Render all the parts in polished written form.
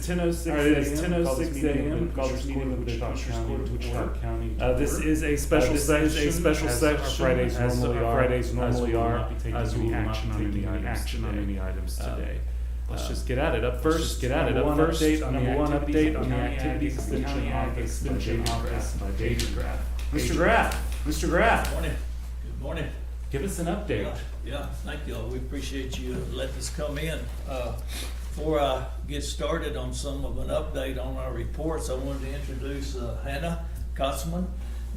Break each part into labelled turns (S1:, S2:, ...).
S1: 10:06 a.m. Call this meeting of the Wichita County. This is a special session. Fridays normally are. As we will not be taking any action on any items today. Let's just get at it. Up first, number one update on the activities of the county extension office by David Graff. Mr. Graff.
S2: Morning. Good morning.
S1: Give us an update.
S2: Yeah, thank you all. We appreciate you letting us come in. Before I get started on some of an update on our reports, I wanted to introduce Hannah Kotzman.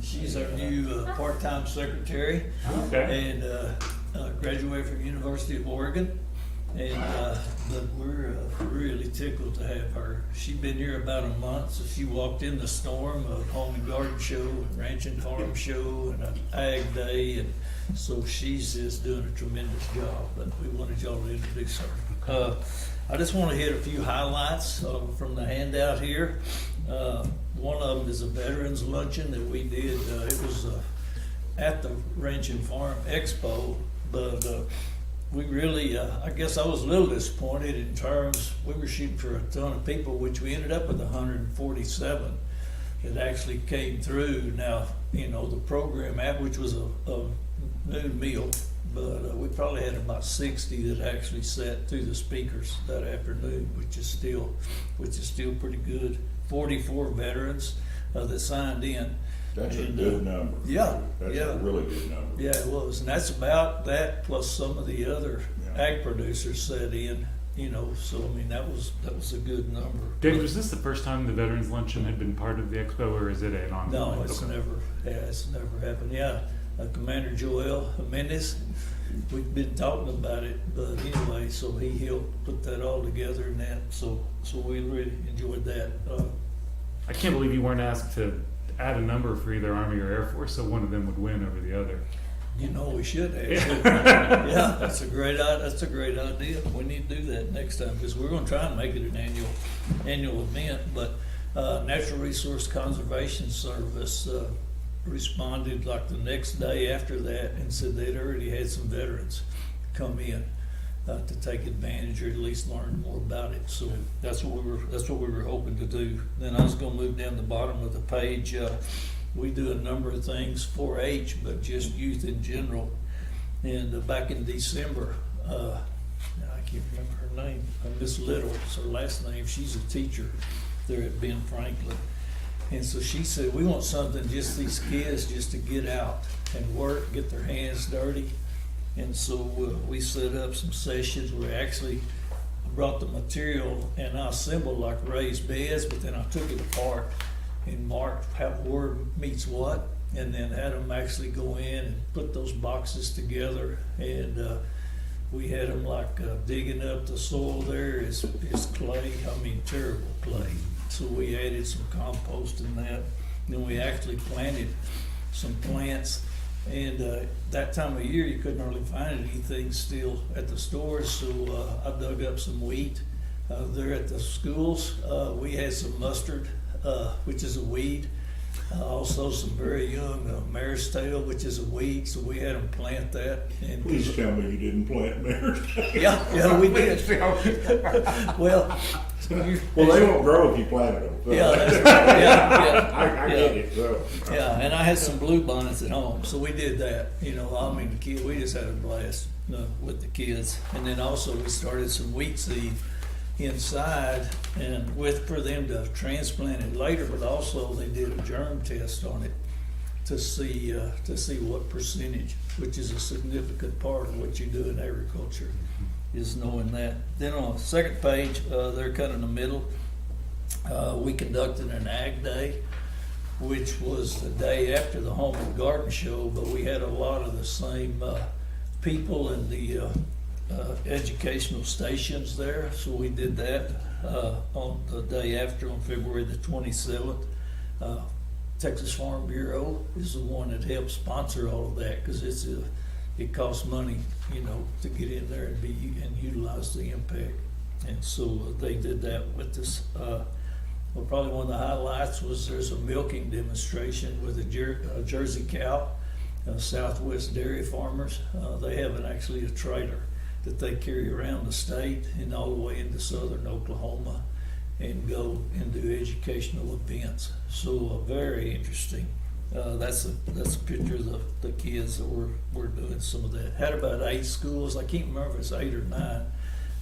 S2: She's our new part-time secretary.
S1: Okay.
S2: And graduated from University of Oregon. And but we're really tickled to have her. She's been here about a month, so she walked in the storm of Home and Garden Show, Ranch and Farm Show, and an Ag Day, and so she's just doing a tremendous job. But we wanted y'all to introduce her. I just want to hit a few highlights from the handout here. One of them is a veterans luncheon that we did. It was at the Ranch and Farm Expo, but we really, I guess I was a little disappointed in terms, we were shooting for a ton of people, which we ended up with 147 that actually came through. Now, you know, the program app, which was a noon meal, but we probably had about 60 that actually sat through the speakers that afternoon, which is still pretty good. 44 veterans that signed in.
S3: That's a good number.
S2: Yeah.
S3: That's a really good number.
S2: Yeah, it was. And that's about that plus some of the other ag producers sat in, you know, so I mean, that was a good number.
S1: David, was this the first time the Veterans Luncheon had been part of the expo, or is it an ongoing?
S2: No, it's never happened. Yeah, Commander Joel Jimenez, we've been talking about it, but anyway, so he helped put that all together and that, so we really enjoyed that.
S1: I can't believe you weren't asked to add a number for either Army or Air Force so one of them would win over the other.
S2: You know, we should have. Yeah, that's a great idea. We need to do that next time because we're going to try and make it an annual event. But Natural Resource Conservation Service responded like the next day after that and said they'd already had some veterans come in to take advantage or at least learn more about it. So that's what we were hoping to do. Then I was going to move down the bottom of the page. We do a number of things, 4-H, but just youth in general. And back in December, I can't remember her name, Miss Little is her last name. She's a teacher there at Ben Franklin. And so she said, we want something just these kids just to get out and work, get their hands dirty. And so we set up some sessions where I actually brought the material and I assembled like raised beds, but then I took it apart and marked how word meets what, and then had them actually go in and put those boxes together. And we had them like digging up the soil there is clay, I mean terrible clay. So we added some compost in that. Then we actually planted some plants. And that time of year, you couldn't hardly find anything still at the stores, so I dug up some wheat there at the schools. We had some mustard, which is a weed. Also some very young mare's tail, which is a weed, so we had them plant that. And
S3: please tell me you didn't plant mare's tail.
S2: Yeah, we did. Well,
S3: they won't grow if you planted them. So.
S2: Yeah, that's right. Yeah.
S3: I get it. So.
S2: Yeah, and I had some blue bonnets at home, so we did that. You know, I mean, we just had a blast with the kids. And then also we started some wheat seed inside and for them to transplant it later, but also they did a germ test on it to see what percentage, which is a significant part of what you do in agriculture, is knowing that. Then on the second page, they're kind of in the middle, we conducted an Ag Day, which was the day after the Home and Garden Show, but we had a lot of the same people in the educational stations there, so we did that on the day after, on February the 27th. Texas Farm Bureau is the one that helps sponsor all of that because it costs money, you know, to get in there and utilize the impact. And so they did that with us. Well, probably one of the highlights was there's a milking demonstration with a Jersey cow, Southwest Dairy Farmers. They have actually a trailer that they carry around the state and all the way into southern Oklahoma. and go and do educational events. So very interesting. That's a picture of the kids that were doing some of that. Had about 8 schools. I can't remember if it's 8 or 9,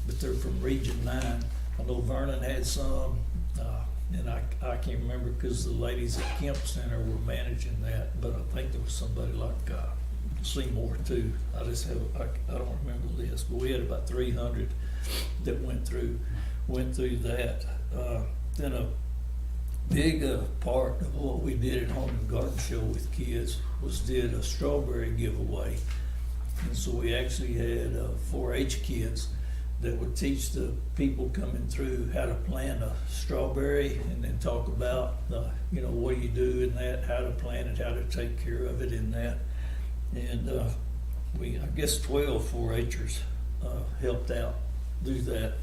S2: but they're from Region 9. I know Vernon had some, and I can't remember because the ladies at Kemp Center were managing that, but I think there was somebody like Seymour too. I don't remember the list, but we had about 300 that went through that. Then a big part of what we did at Home and Garden Show with kids was did a strawberry giveaway. And so we actually had 4-H kids that would teach the people coming through how to plant a strawberry, and then talk about what you do in that, how to plant it, how to take care of it in that. And I guess 12 4-H'ers helped out do that,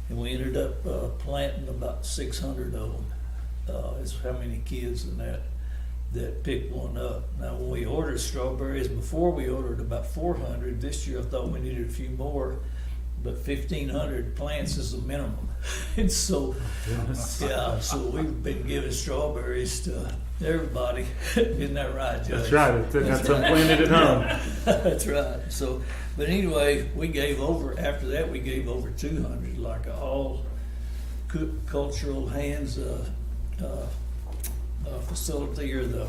S2: and we ended up planting about 600 of them. Is how many kids in that picked one up. Now, when we ordered strawberries, before we ordered about 400. This year I thought we needed a few more, but 1,500 plants is the minimum. And so, so we've been giving strawberries to everybody. Isn't that right, Judge?
S1: That's right. That's some planted at home.
S2: That's right. So, but anyway, we gave over, after that we gave over 200, like all cultural hands facility, or the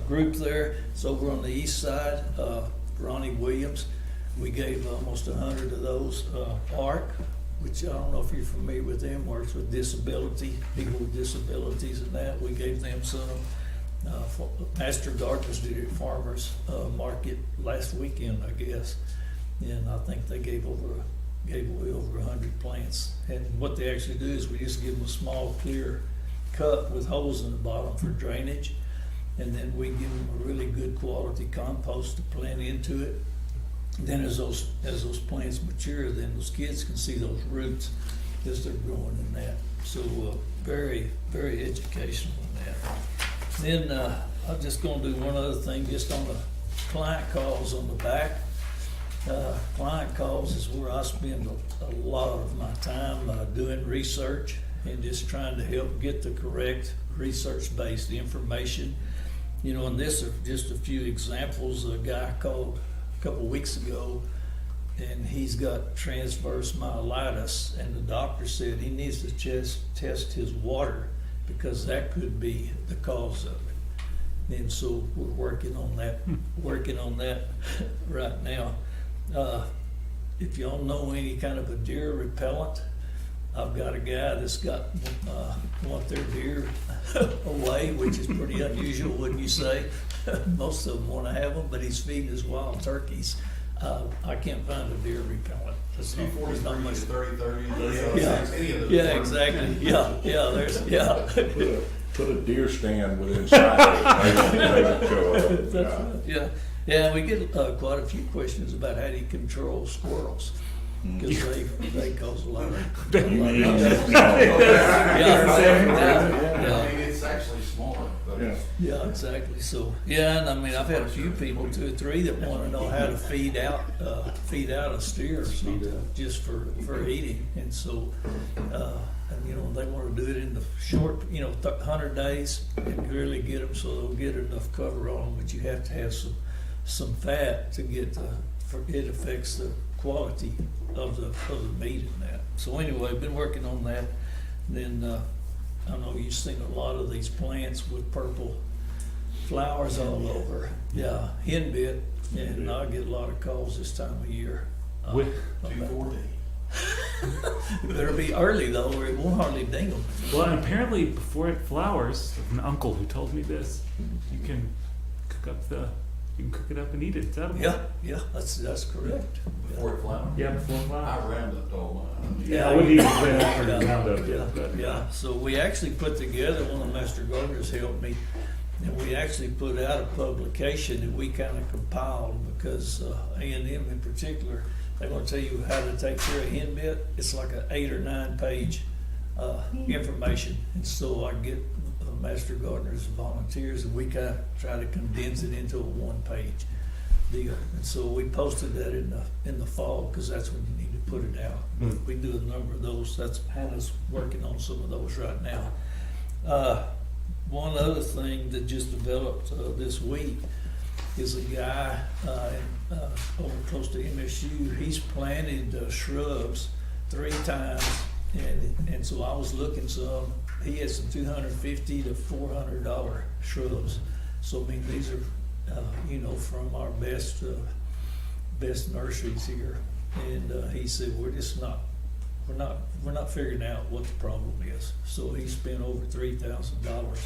S2: group there. It's over on the east side, Ronnie Williams. We gave almost 100 of those. ARC, which I don't know if you're familiar with them, works with people with disabilities and that. We gave them some. Master Gardeners did it at Farmers Market last weekend, I guess. And I think they gave away over 100 plants. And what they actually do is we just give them a small clear cup with holes in the bottom for drainage, and then we give them a really good quality compost to plant into it. Then as those plants mature, then those kids can see those roots as they're growing in that. So very, very educational in that. Then I'm just going to do one other thing just on the client calls on the back. Client calls is where I spend a lot of my time doing research and just trying to help get the correct research-based information. And this are just a few examples. A guy called a couple weeks ago, and he's got transverse myelitis, and the doctor said he needs to test his water because that could be the cause of it. And so we're working on that right now. If y'all know any kind of a deer repellent, I've got a guy that's got want their deer away, which is pretty unusual, wouldn't you say? Most of them want to have them, but he's feeding his wild turkeys. I can't find a deer repellent. There's not much.
S3: 30,
S2: Yeah, exactly. Yeah.
S3: Put a deer stand within sight. They won't show up.
S2: That's right. Yeah, we get quite a few questions about how do you control squirrels, because they cause a lot of.
S3: You mean?
S4: It's actually smaller.
S2: Yeah, exactly. So and I mean I've had a few people, 2 or 3, that want to know how to feed out a steer or something just for eating, and so they want to do it in the short 100 days and really get them so they'll get enough cover on them, but you have to have some fat to get it affects the quality of the meat in that. So anyway, I've been working on that. Then I know you've seen a lot of these plants with purple flowers all over. Yeah, henbit, and I get a lot of calls this time of year.
S4: 240.
S2: It better be early though, or it won't hardly ding them.
S1: Well, and apparently before it flowers, an uncle who told me this, you can cook it up and eat it. It's edible.
S2: Yeah, that's correct.
S4: Before it flowers?
S1: Yeah, before it flowers.
S4: I rounded all mine.
S1: Yeah, I wouldn't even say that for Roundup.
S2: Yeah. So we actually put together, one of the Master Gardeners helped me, and we actually put out a publication that we kind of compiled because A&M in particular, they're going to tell you how to take care of henbit. It's like an 8 or 9 page information, and so I get Master Gardeners and volunteers, and we kind of try to condense it into a 1-page deal. And so we posted that in the fall because that's when you need to put it out.
S1: Mm.
S2: We do a number of those. That's Hannah's working on some of those right now. One other thing that just developed this week is a guy over close to MSU. He's planted shrubs 3 times, and so I was looking some. He had some $250 to $400 shrubs. So I mean, these are from our best nurseries here. And he said we're not figuring out what the problem is. So he spent over $3,000,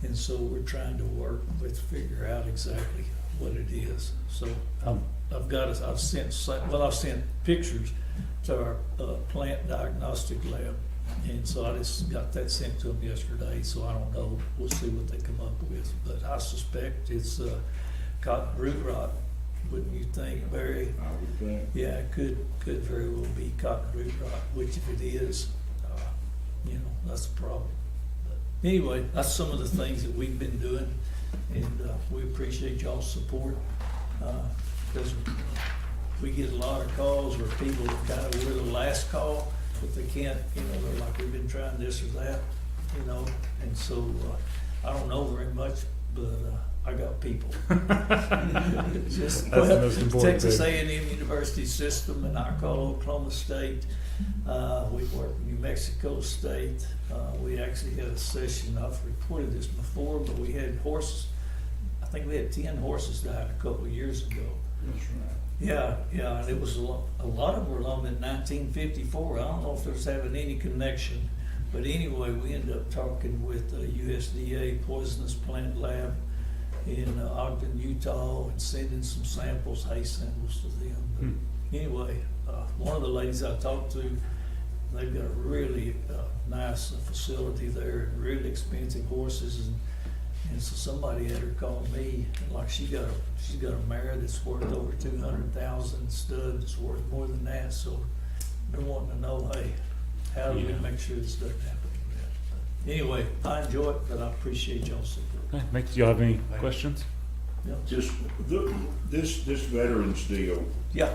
S2: and so we're trying to work with figure out exactly what it is. So I've sent pictures to our plant diagnostic lab, and so I just got that sent to them yesterday. So I don't know. We'll see what they come up with, but I suspect it's cotton root rot. Wouldn't you think, Barry?
S3: I would think.
S2: Yeah, it could very well be cotton root rot, which if it is, that's a problem. But anyway, that's some of the things that we've been doing, and we appreciate y'all's support, because we get a lot of calls where people kind of we're the last call, but they can't, they're like, we've been trying this or that, and so I don't know very much, but I got people.
S1: That's the most important
S2: Texas
S1: thing.
S2: A&M University system, and I call Oklahoma State. We work with New Mexico State. We actually had a session, I've reported this before, but we had horses. I think we had 10 horses died a couple of years ago.
S3: That's right.
S2: Yeah, and it was a lot of them were along in 1954. I don't know if there's having any connection, but anyway, we ended up talking with USDA Poisonous Plant Lab in Ogden, Utah, and sending some samples, hay samples to them. But anyway, one of the ladies I talked to, they've got a really nice facility there, and really expensive horses, and so somebody had her call me, and like she's got a mare that's worth over 200,000, stud that's worth more than that. So they're wanting to know, hey, how do we make sure this doesn't happen? But anyway, I enjoy it, but I appreciate y'all's support.
S1: Okay, do y'all have any questions?
S3: Just this veterans deal,
S2: Yeah.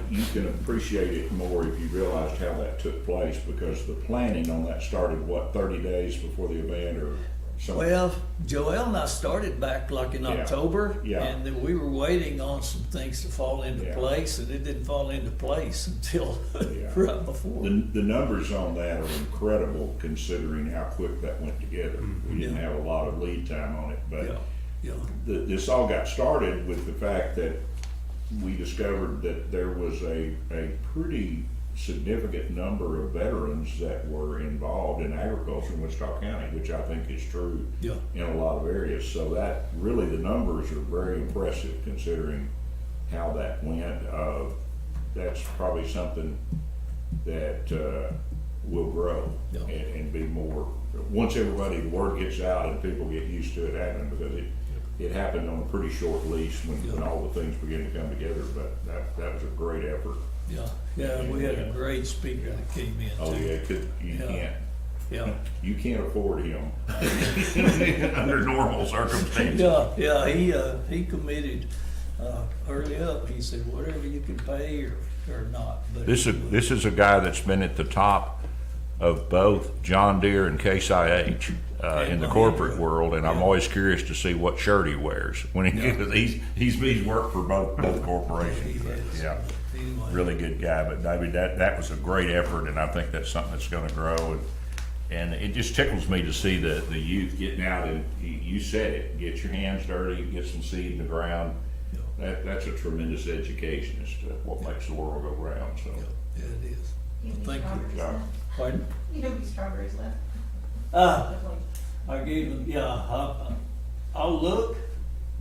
S3: you can appreciate it more if you realized how that took place, because the planning on that started, 30 days before the event or something?
S2: Well, Joel and I started back like in October, and then we were waiting on some things to fall into place, and it didn't fall into place until right before.
S3: The numbers on that are incredible considering how quick that went together. We didn't have a lot of lead time on it, but this all got started with the fact that we discovered that there was a pretty significant number of veterans that were involved in agriculture in Wichita County, which I think is true in a lot of areas. So that really, the numbers are very impressive considering how that went. That's probably something that will grow and be more, once the word gets out and people get used to it happening, because it happened on a pretty short leash when all the things began to come together, but that was a great effort.
S2: Yeah, we had a great speaker that came in.
S3: Oh,
S2: too.
S3: You can't afford him under normal circumstances.
S2: He committed early up. He said, whatever you can pay or not. But
S5: This is a guy that's been at the top of both John Deere and Case IH in the corporate world, and I'm always curious to see what shirt he wears when he's worked for both corporations.
S2: Anyway.
S5: Really good guy. But David, that was a great effort, and I think that's something that's going to grow. And it just tickles me to see the youth getting out, and you said it, get your hands dirty, get some seed in the ground. That's a tremendous education as to what makes the world go round. So
S2: yeah, it is. Thank you.
S6: Pardon? You have any strawberries left?
S2: I gave them, I'll look,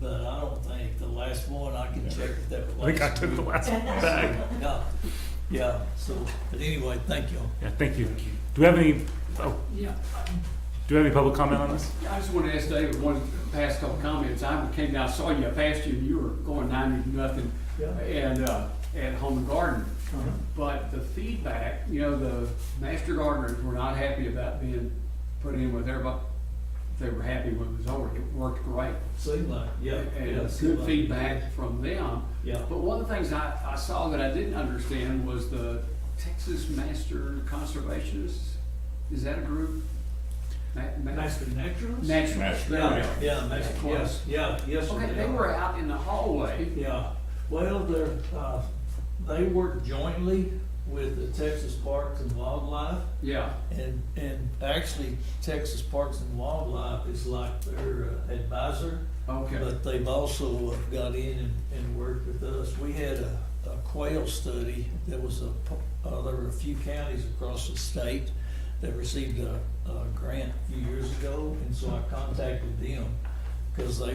S2: but I don't think the last one, I can check if that was.
S1: I think I took the last bag.
S2: So, but anyway, thank you.
S1: Yeah, thank you. Do we have any, do we have any public comment on this?
S7: I just want to ask David one Passcode comments. I came down, saw you, I passed you, and you were going 90-0, and at Home and Garden. But the feedback, the master gardeners were not happy about being put in with everybody. They were happy when it was over. It worked great.
S2: Seemed like,
S7: And good feedback from them. But one of the things I saw that I didn't understand was the Texas Master Conservationists, is that a group?
S2: Master Naturalist?
S7: Naturalists. There we
S2: Yeah,
S7: go.
S2: yeah, Master, yes, yeah, yes.
S7: Okay,
S2: they
S7: they
S2: are.
S7: were out in the hallway.
S2: Yeah, well, they work jointly with the Texas Parks and Wildlife,
S7: Yeah,
S2: and actually Texas Parks and Wildlife is like their advisor,
S7: okay.
S2: but they've also got in and worked with us. We had a quail study. There were a few counties across the state that received a grant a few years ago, and so I contacted them because I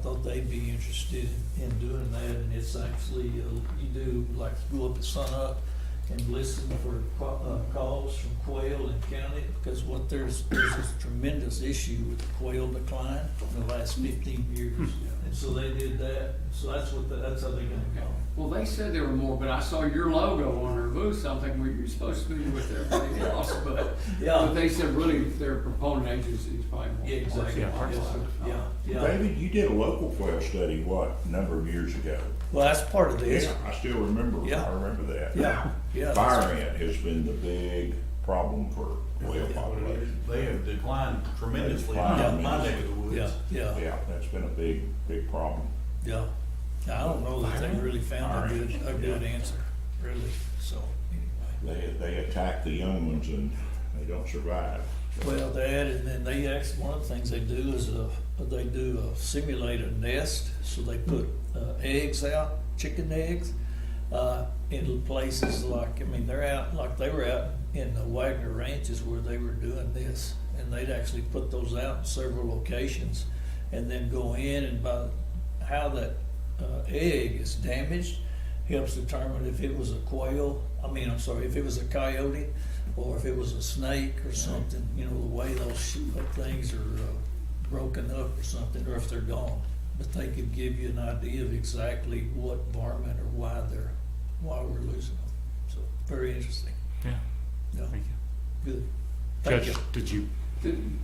S2: thought they'd be interested in doing that. And it's actually, you do like go up at sunup and listen for calls from quail and count it, because there's this tremendous issue with the quail decline in the last 15 years. And so they did that, so that's how they got it.
S7: Well, they said there were more, but I saw your logo on their booth, so I'm thinking, well, you're supposed to be with everybody else, but they said really their proponent agency is probably more.
S2: Yeah, exactly.
S7: Yeah.
S3: David, you did a local quail study, what, a number of years ago?
S2: Well, that's part of this.
S3: Yeah, I still remember,
S2: Yeah.
S3: I remember that.
S2: Yeah.
S3: Fire ant has been the big problem for quail population.
S4: They have declined tremendously in
S3: Declined
S4: my neck of the woods.
S3: Yeah, that's been a big, big problem.
S2: Yeah. I don't know that they really found a good answer, really, so, anyway.
S3: They attack the young ones and they don't survive.
S2: Well, that, and then they actually, one of the things they do is simulate a nest, so they put eggs out, chicken eggs, in places like, they're out, like they were out in the Wagner ranches where they were doing this, and they'd actually put those out in several locations, and then go in and by how that egg is damaged helps determine if it was a if it was a coyote or if it was a snake or something, the way those things are broken up or something, or if they're gone. But they could give you an idea of exactly what varmint or why we're losing them. So, very interesting.
S1: Yeah,
S2: Yeah,
S1: thank you.
S2: good. Thank
S1: Judge,
S2: you.
S1: did you?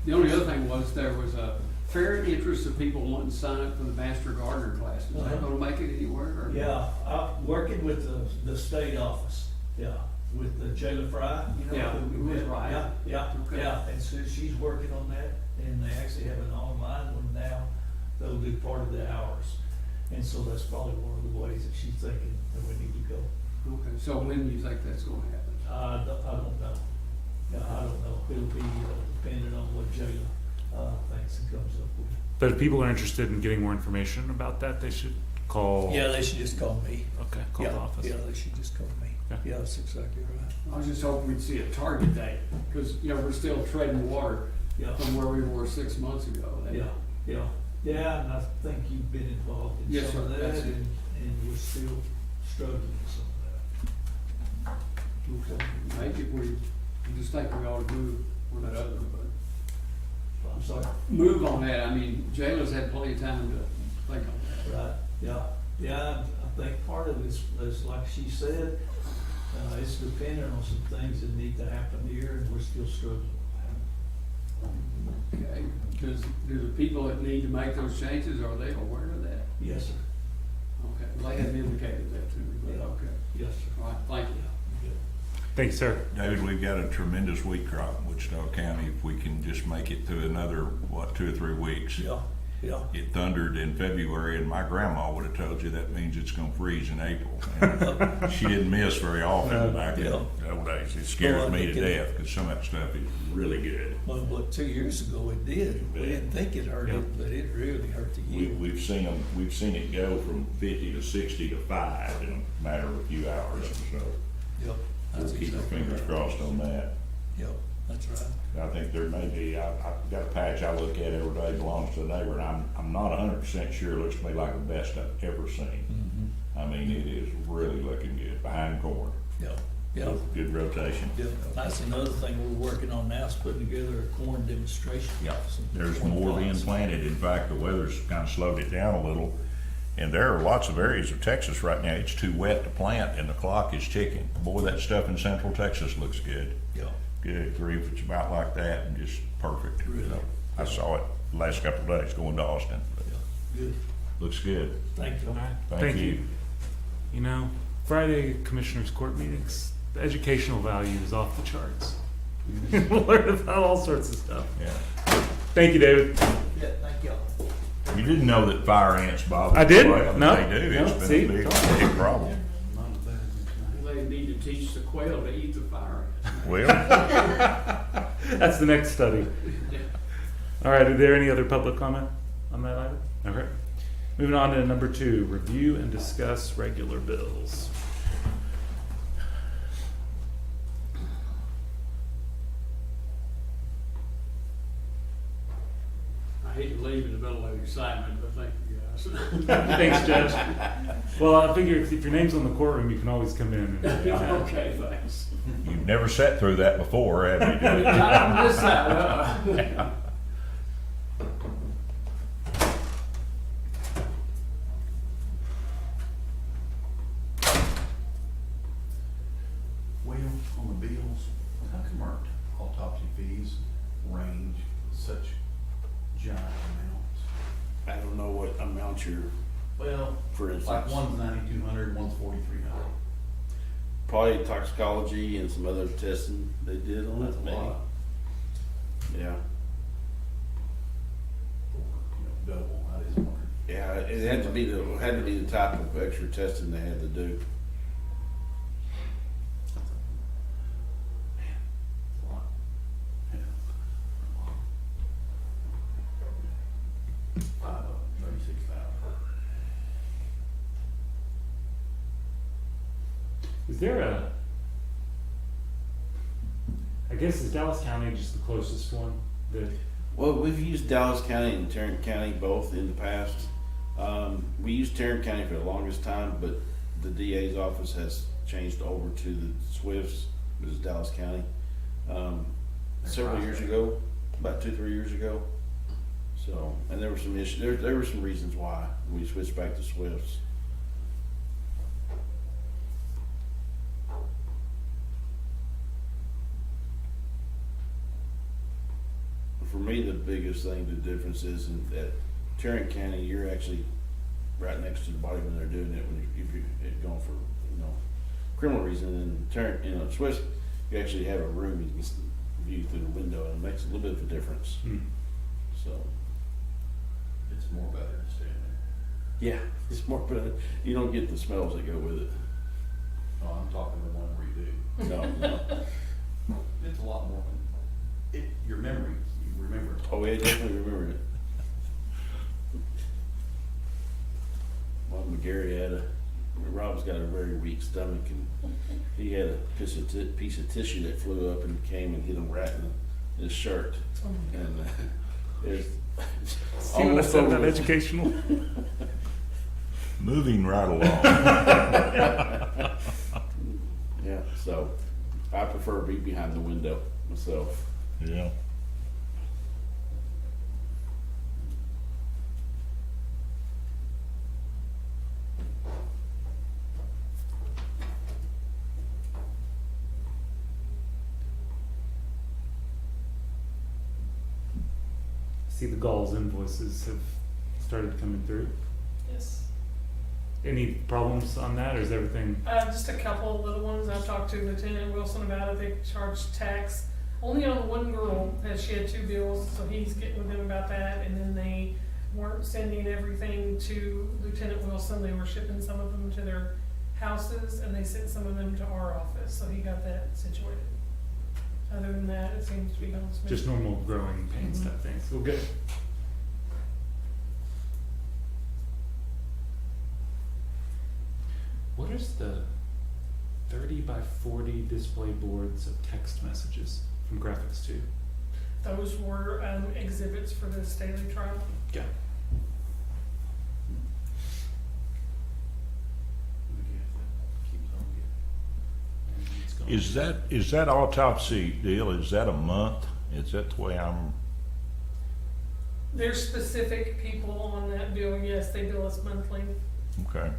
S7: The only other thing was there was a fair interest of people wanting to sign up for the Master Gardener class. Is that gonna make it anywhere? Or?
S2: Yeah, I'm working with the state office, with the Jayla Fry,
S7: who was right.
S2: Yeah,
S7: Okay.
S2: and so she's working on that, and they actually have an online one now that'll do part of the hours. And so that's probably one of the ways that she's thinking that we need to go.
S7: Okay, so when do you think that's gonna happen?
S2: I don't know. Yeah, I don't know. It'll be dependent on what Jayla thinks and comes up with.
S1: But if people are interested in getting more information about that, they should call.
S2: Yeah, they should just call me.
S1: Okay, call the office.
S2: Yeah, they should just call me.
S1: Okay.
S2: Yeah, that's exactly right.
S7: I was just hoping we'd see a target date, because, we're still treading water from where we were 6 months ago.
S2: Yeah, and I think you've been involved in
S7: Yes,
S2: some of
S7: sir,
S2: that,
S7: that's it.
S2: and we're still struggling with some of that.
S7: Okay. Maybe we just think we ought to move on that other, but
S2: I'm sorry.
S7: move on that. Jayla's had plenty of time to think on that.
S2: Right, yeah, I think part of it is like she said, it's dependent on some things that need to happen here, and we're still struggling.
S7: Okay, do the people that need to make those changes, are they aware of that?
S2: Yes, sir.
S7: Okay, well, they haven't indicated that to me, but okay.
S2: Yes, sir.
S7: All right, thank you.
S1: Thanks, sir.
S5: David, we've got a tremendous wheat crop in Wichita County. If we can just make it through another, 2 or 3 weeks.
S2: Yeah.
S5: It thundered in February, and my grandma would have told you that means it's gonna freeze in April. And she didn't miss very often back in the old days. It scares me to death, because some of that stuff is really good.
S2: Well, 2 years ago it did. We didn't think it hurt it, but it really hurt the yield.
S3: We've seen it go from 50 to 60 to 5 in a matter of a few hours, so
S2: Yep.
S3: we'll keep our fingers crossed on that.
S2: Yep, that's right.
S3: I think there may be, I've got a patch I look at every day, belongs to a neighbor, and I'm not 100% sure, it looks to me like the best I've ever seen. It is really looking good, behind corn.
S2: Yeah.
S3: Good rotation.
S2: Yeah, that's another thing we're working on now, is putting together a corn demonstration.
S5: There's more being planted. In fact, the weather's kind of slowed it down a little. And there are lots of areas of Texas right now, it's too wet to plant and the clock is ticking. Boy, that stuff in central Texas looks good.
S2: Yeah.
S5: Good grief, it's about like that and just perfect.
S2: Really?
S5: So, I saw it the last couple of days going to Austin.
S2: Good.
S5: Looks good.
S2: Thank you.
S1: All right,
S5: Thank you.
S1: Friday Commissioners Court meetings, the educational value is off the charts. We'll learn about all sorts of stuff.
S5: Yeah.
S1: Thank you, David.
S2: Yeah, thank y'all.
S5: You didn't know that fire ants bother.
S1: I didn't.
S5: Well,
S1: No.
S5: They do.
S1: No.
S5: It's
S1: See?
S5: been a big problem.
S7: They need to teach the quail to eat the fire.
S5: Well,
S1: That's the next study. All right, are there any other public comment on that item? Okay. Moving on to number 2, review and discuss regular bills.
S7: I hate to leave in the middle of excitement, but thank you guys.
S1: Thanks, Judge. Well, I figure if your name's on the courtroom, you can always come in.
S7: Okay, thanks.
S5: you've never sat through that before, have you?
S7: Not on this side,
S4: Well, on the bills, how come our autopsy fees range such giant amounts?
S8: I don't know what amount you're,
S4: Well,
S8: for instance.
S4: like one's 9,200, one's 4,300.
S8: Probably toxicology and some other testing they did on
S4: That's
S8: it,
S4: a
S8: maybe.
S4: lot.
S8: Yeah,
S4: Double, I just wondered.
S8: yeah, it had to be the type of extra testing they had to do.
S4: It's a lot. Yeah. 36,000.
S1: Is there I guess is Dallas County just the closest one that,
S8: Well, we've used Dallas County and Tarrant County both in the past. We used Tarrant County for the longest time, but the DA's office has changed over to the Swifts, which is Dallas County, several years ago, about 2-3 years ago. So, and there were some issues, there were some reasons why we switched back to Swifts. For me, the biggest thing, the difference is in that Tarrant County, you're actually right next to the body when they're doing it, if you had gone for, criminal reason, and Tarrant, Swiss, you actually have a room you can view through the window, and it makes a little bit of a difference, so.
S4: It's more better to stay in there.
S8: Yeah, it's more, but you don't get the smells that go with it.
S4: No, I'm talking the one where you do.
S8: No.
S4: It's a lot more. Your memory, you remember.
S8: Oh, yeah, definitely remember it. Well, Rob's got a very weak stomach, and he had a piece of tissue that flew up and came and hit him right in his shirt. And there's
S1: see what I said about educational?
S5: Moving right along.
S8: Yeah, so I prefer to be behind the window myself.
S5: Yeah.
S1: See the Gauls invoices have started coming through.
S9: Yes.
S1: Any problems on that, or is everything?
S9: Just a couple of little ones. I've talked to Lieutenant Wilson about it. They charged tax only on one girl, as she had 2 bills, so he's getting with them about that. And then they weren't sending everything to Lieutenant Wilson. They were shipping some of them to their houses, and they sent some of them to our office, so he got that situated. Other than that, it seems to be going smooth.
S1: Just normal growing pains type things. Well, good. What is the 30 by 40 display boards of text messages from Graphics 2?
S9: Those were exhibits for the Staley trial.
S1: Yeah.
S5: Is that autopsy deal, is that a month? Is that the way I'm,
S9: There's specific people on that bill. Yes, they bill us monthly.
S5: okay.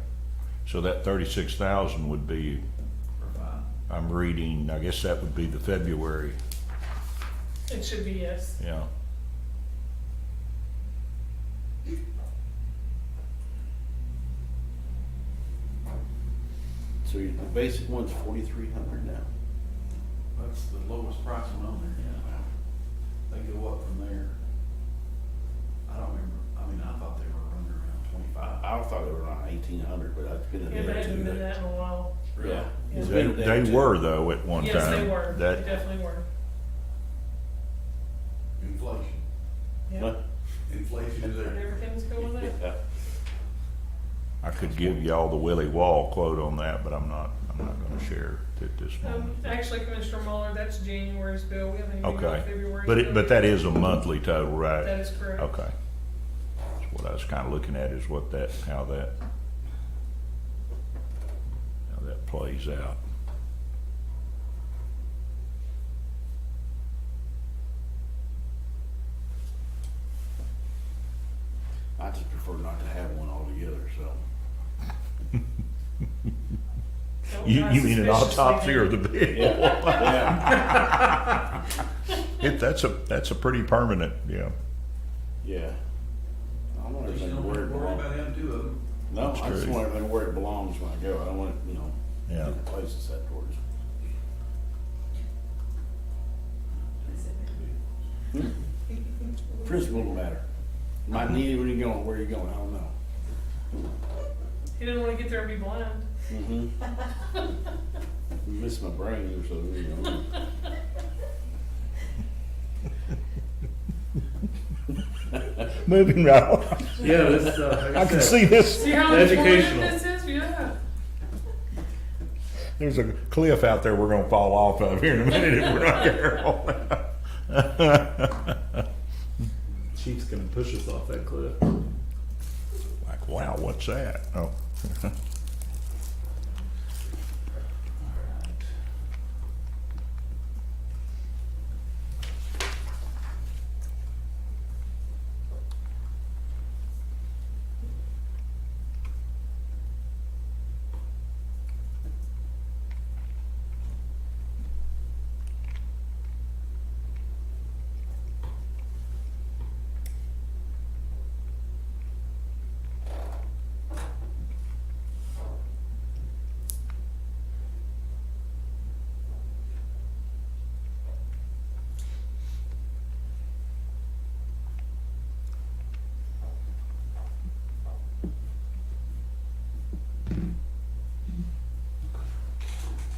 S5: So that 36,000 would be, I'm reading, I guess that would be the February,
S9: It should be yes.
S5: yeah.
S8: So the basic one's 4,300 now.
S4: That's the lowest price one on there. They go up from there. I don't remember, I mean, I thought they were running around 25.
S8: I thought they were around 1,800, but I've been in
S9: Yeah, they
S8: there
S9: haven't been
S8: too.
S9: that in a while.
S8: Yeah.
S9: Yeah.
S8: It's
S5: They,
S8: been there
S5: they
S8: too.
S5: were though at one time.
S9: Yes, they were, they
S5: That,
S9: definitely were.
S4: Inflation.
S9: Yeah,
S8: What?
S4: Inflation is there.
S9: everything's going up.
S8: Yeah.
S5: I could give y'all the Willie Wall quote on that, but I'm not gonna share it at this moment.
S9: Actually, Commissioner Mueller, that's January's bill, we haven't even got
S5: Okay,
S9: February's
S5: but
S9: bill
S5: but
S9: yet.
S5: that is a monthly total, right?
S9: That is correct.
S5: Okay. That's what I was kinda looking at, is what that, how that plays out.
S8: I just prefer not to have one altogether, so.
S9: Don't
S5: You
S9: drive
S5: mean an
S9: suspiciously
S5: autopsy or
S9: then.
S5: the bill?
S8: Yeah.
S5: That's a pretty permanent, yeah.
S8: Yeah. I don't want
S4: At least you
S8: everything
S4: don't
S8: where
S4: have
S8: it
S4: to worry
S8: belongs.
S4: about having two of them.
S8: No,
S5: That's
S8: I just
S5: true.
S8: want everything where it belongs when I go. I don't want it,
S5: Yeah.
S8: different places set towards. Principle don't matter. Might need it when you're going, where you're going, I don't know.
S9: He didn't wanna get there and be blind.
S8: Mm-hmm. Miss my brain or something,
S5: Moving right on.
S1: Yeah, this, like
S5: I can
S1: said,
S5: see this.
S9: See how informative
S1: Educational.
S9: this is? Yeah.
S5: There's a cliff out there we're gonna fall off of here in a minute if we're not careful.
S1: Chief's gonna push us off that cliff.
S5: Like, wow, what's that? Oh.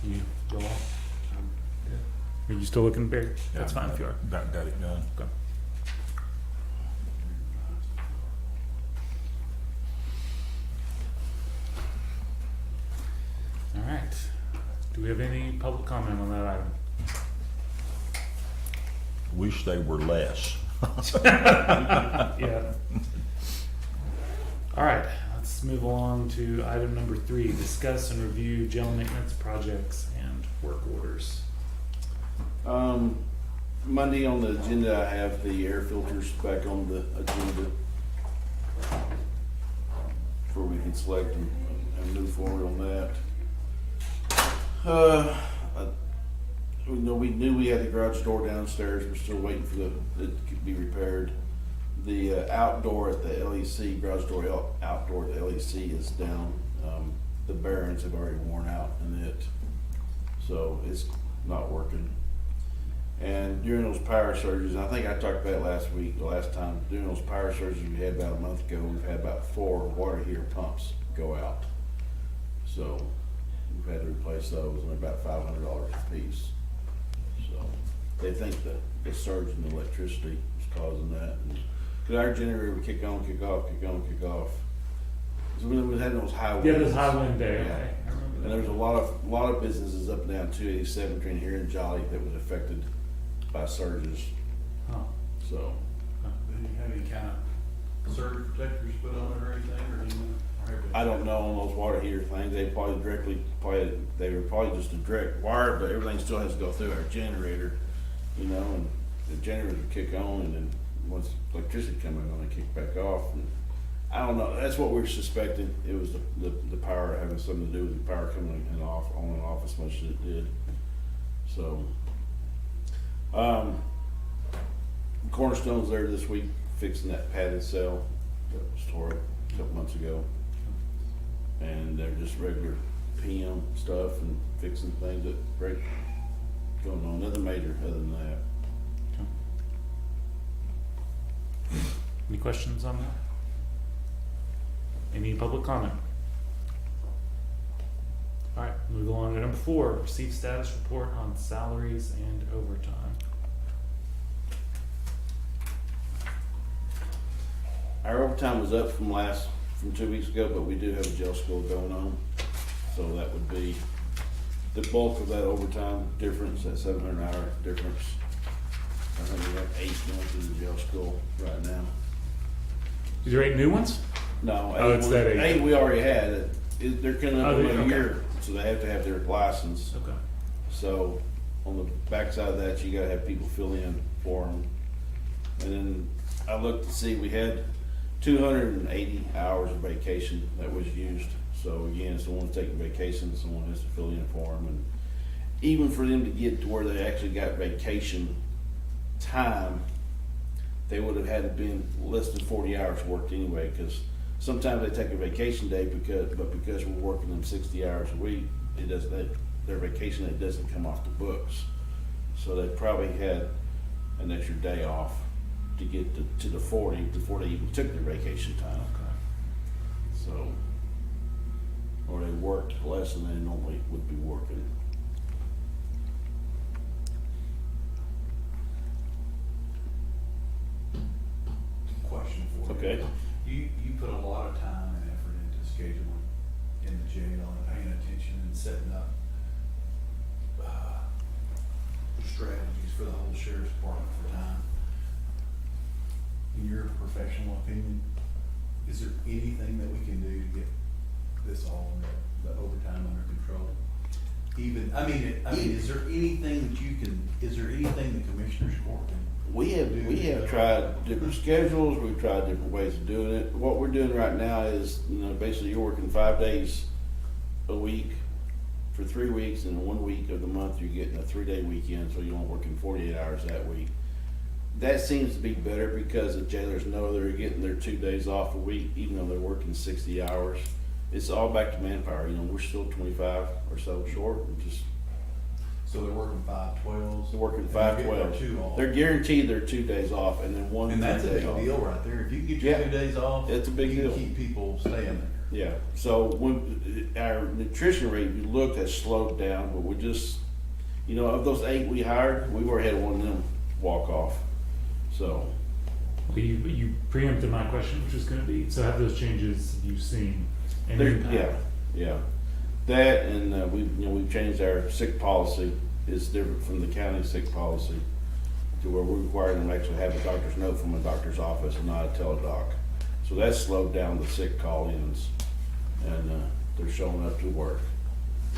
S1: You go off. Are you still looking, Barry? That's fine if you are.
S5: Got it done.
S1: Okay. All right. Do we have any public comment on that item?
S5: Wish they were less.
S1: Yeah. All right, let's move along to item number 3, discuss and review jail maintenance projects and work orders.
S8: Monday on the agenda, I have the air filters back on the agenda before we can select and move forward on that. We knew we had the garage door downstairs. We're still waiting for it to be repaired. The outdoor at the LEC, garage door outdoor at the LEC is down. The bearings have already worn out in it, so it's not working. And during those power surges, and I think I talked about it last time, during those power surges we had about a month ago, we've had about 4 water heater pumps go out. So we've had to replace those, and they're about $500 a piece. So they think the surge in the electricity is causing that. Cause our generator would kick on, kick off, kick on, kick off. So we was having those high winds.
S1: Yeah, this high wind day,
S8: Yeah.
S1: okay. I remember
S8: And
S1: that.
S8: there was a lot of businesses up and down 287 between here and Jolly that was affected by surges.
S1: Huh.
S8: So
S4: Do you have any kind of surge protectors put on it or anything, or do you?
S8: I don't know on those water heater things. They they were probably just a direct wire, but everything still has to go through our generator, and the generator would kick on, and then once electricity coming on, they kick back off. And I don't know. That's what we're suspecting. It was the power having something to do with the power coming in off, on and off as much as it did. So, Cornerstone's there this week fixing that padded cell that was tore up a couple months ago. And they're just regular PM stuff and fixing things that break going on. Nothing major other than that.
S1: Any questions on that? Any public comment? All right, move on to number 4, receive status report on salaries and overtime.
S8: Our overtime was up from 2 weeks ago, but we do have a jail school going on. So that would be the bulk of that overtime difference, that 700-hour difference. I think we have 8 going through the jail school right now.
S1: Is there 8 new ones?
S8: No,
S1: Oh, it's that 8.
S8: 8 we already had. They're coming up
S1: Oh,
S8: in a
S1: okay.
S8: year, so they have to have their license.
S1: Okay.
S8: So on the backside of that, you gotta have people fill in for them. And then I looked to see, we had 280 hours of vacation that was used. So again, someone's taking vacation, someone has to fill in for them. And even for them to get to where they actually got vacation time, they would have had to been less than 40 hours worked anyway, because sometimes they take a vacation day because we're working them 60 hours a week, their vacation, it doesn't come off the books. So they probably had an extra day off to get to the 40 before they even took their vacation time.
S1: Okay.
S8: So, or they worked less than they normally would be working.
S4: Question for you.
S8: Okay.
S4: You put a lot of time and effort into scheduling in the jail and paying attention and setting up strategies for the whole sheriff's department for time. In your professional opinion, is there anything that we can do to get this all, the overtime under control? Is there anything the commissioner's court can?
S8: We have tried different schedules, we've tried different ways of doing it. What we're doing right now is, basically you're working 5 days a week for 3 weeks, and 1 week of the month you're getting a 3-day weekend, so you're only working 48 hours that week. That seems to be better because the jailers know they're getting their 2 days off a week, even though they're working 60 hours. It's all back to manpower, we're still 25 or so short,
S4: So they're working 5/12s?
S8: they're working
S4: and they're getting
S8: 5/12.
S4: their 2 off.
S8: They're guared their 2 days off and then one
S4: And that's a
S8: 3
S4: big
S8: day off.
S4: deal right there. If you get your
S8: Yeah.
S4: 2 days off,
S8: It's a big
S4: you
S8: deal.
S4: can keep people staying there.
S8: Yeah, so when our nutrition rate, we looked, has slowed down, but we're just, of those 8 we hired, we've already had one of them walk off. So,
S1: Well, you preempted my question, which was going to be, so have those changes you've seen an impact?
S8: yeah. That and we've changed our sick policy. It's different from the county sick policy to where we're requiring them to actually have a doctor's note from a doctor's office and not a teledoc. So that's slowed down the sick call-ins, and they're showing up to work.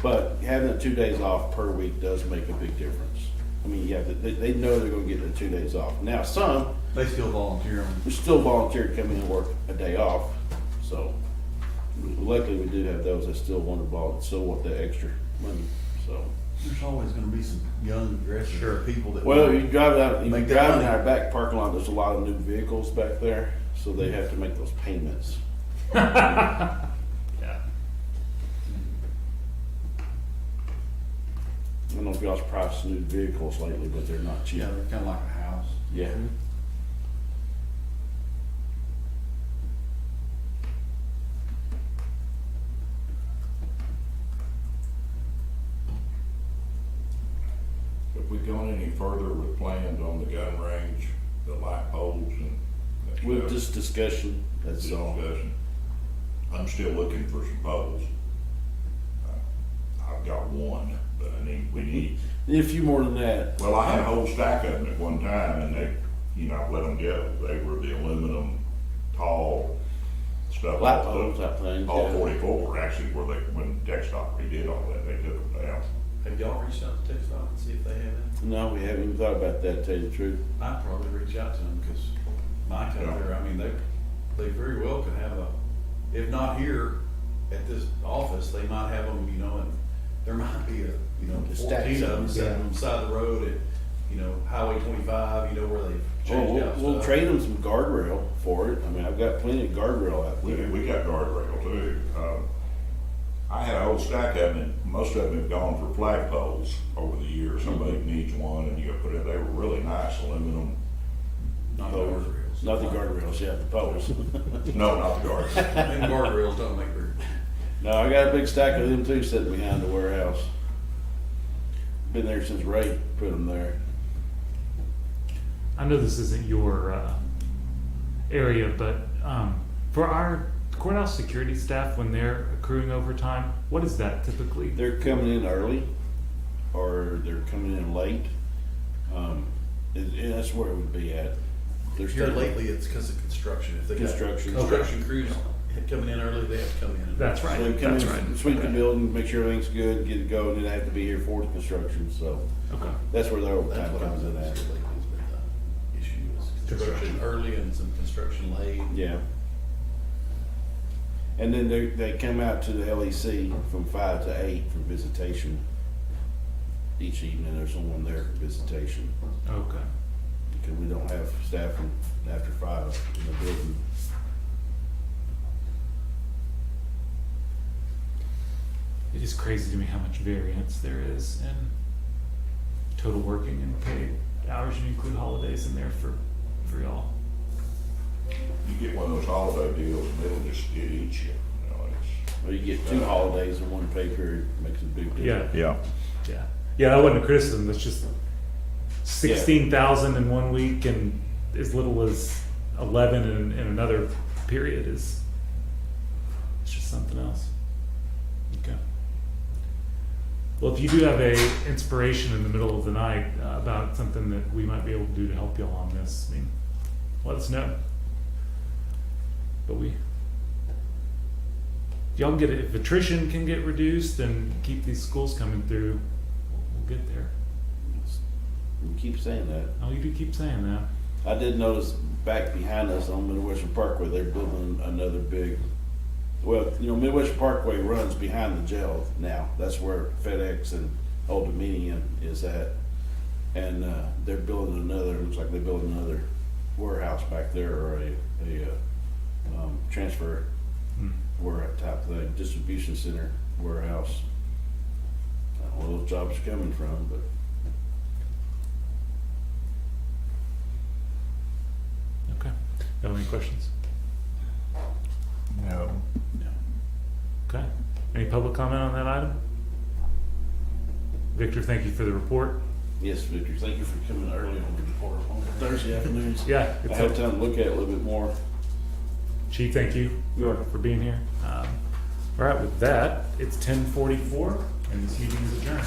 S8: But having the 2 days off per week does make a big difference. They know they're going to get their 2 days off. Now some
S4: They still volunteer them.
S8: we still volunteer to come in and work a day off. So luckily we do have those that still want the extra money. So.
S4: There's always gonna be some young, aggressive people that.
S8: Well, you drive in
S4: Make that money.
S8: our back parking lot, there's a lot of new vehicles back there, so they have to make those payments.
S1: Yeah.
S8: I don't know if y'all's priced new vehicles lately, but they're not cheap.
S4: Yeah, they're kinda like a house.
S8: Yeah.
S3: Have we gone any further with plans on the gun range, the light poles and that
S8: With
S3: stuff?
S8: this discussion, that's all.
S3: Discussion. I'm still looking for some poles. I've got one, but we need,
S8: A few more than that.
S3: well, I had a whole stack of them at one time and they, let them go. They were the aluminum, tall stuff.
S8: Light bulbs, that thing.
S3: All
S8: yeah.
S3: 44 actually when Textdoc redid all that, they took them down.
S4: Have y'all reached out to TechStop and see if they have it?
S8: No, we haven't even thought about that, to tell you the truth.
S4: I'd probably reach out to them, cause Mike out there, they very well could have if not here at this office, they might have them, and there might be 14 of them sitting on the side of the road at, Highway 25, where they've changed out
S8: We'll
S4: stuff.
S8: trade them some guardrail for it. I've got plenty of guardrail out
S3: We
S8: there.
S3: got guardrail too. I had a whole stack of them, and most of them have gone for flagpoles over the years. Somebody needs one, and you put it, they were really nice, aluminum.
S4: Not
S3: poles.
S4: guardrails.
S8: Not the guardrails, yeah, the poles.
S3: No, not the guards.
S4: And guardrails don't make very.
S8: No, I got a big stack of them too sitting behind the warehouse. Been there since Ray put them there.
S1: I know this isn't your area, but for our courthouse security staff, when they're accruing overtime, what is that typically?
S8: They're coming in early, or they're coming in late. And that's where it would be at. They're
S4: Here
S8: starting-
S4: lately, it's because of construction. If they got
S8: Construction.
S4: crews coming in early, they have to come in.
S1: That's right.
S8: They come
S1: That's
S8: in,
S1: right.
S8: sweep the building, make sure everything's good, get it going, and they have to be here for the construction, so
S1: Okay.
S8: that's where their
S4: That's
S8: overtime
S4: what
S8: comes in
S4: I've
S8: at.
S4: seen lately has been the issue is construction early and some construction late.
S8: Yeah. And then they come out to the LEC from 5 to 8 for visitation. Each evening, there's someone there for visitation,
S1: Okay.
S8: because we don't have staff after 5 in the building.
S1: It is crazy to me how much variance there is in total working and paid hours. You include holidays in there for y'all.
S3: You get one of those holiday deals, and it'll just, it eats you. You know, it's,
S8: Well, you get 2 holidays in one pay period, makes a big difference.
S1: Yeah.
S5: Yeah.
S1: Yeah. Yeah, that wasn't a criticism. That's just 16,000 in one week and as little as 11 in another period is, it's just something else. Okay. Well, if you do have a inspiration in the middle of the night about something that we might be able to do to help y'all on this, I mean, let us know. But if y'all can get it, if attrition can get reduced and keep these schools coming through, we'll get there.
S8: We keep saying that.
S1: Oh, you do keep saying that.
S8: I did notice back behind us on Midwestern Parkway, they're building another big, well, you know, Midwestern Parkway runs behind the jail now. That's where FedEx and Old Dominion is at. And they're building another, looks like they're building another warehouse back there, or a transfer warehouse type thing, distribution center warehouse. I don't know where those jobs are coming from, but
S1: Okay. Have any questions?
S5: No.
S1: Okay. Any public comment on that item? Victor, thank you for the report.
S8: yes, Victor, thank you for coming early on the report on Thursday afternoons.
S1: Yeah,
S8: I
S1: it's
S8: had
S1: up.
S8: time to look at it a little bit more.
S1: Chief, thank you for being here. All right, with that, it's 10:44 and this meeting is adjourned.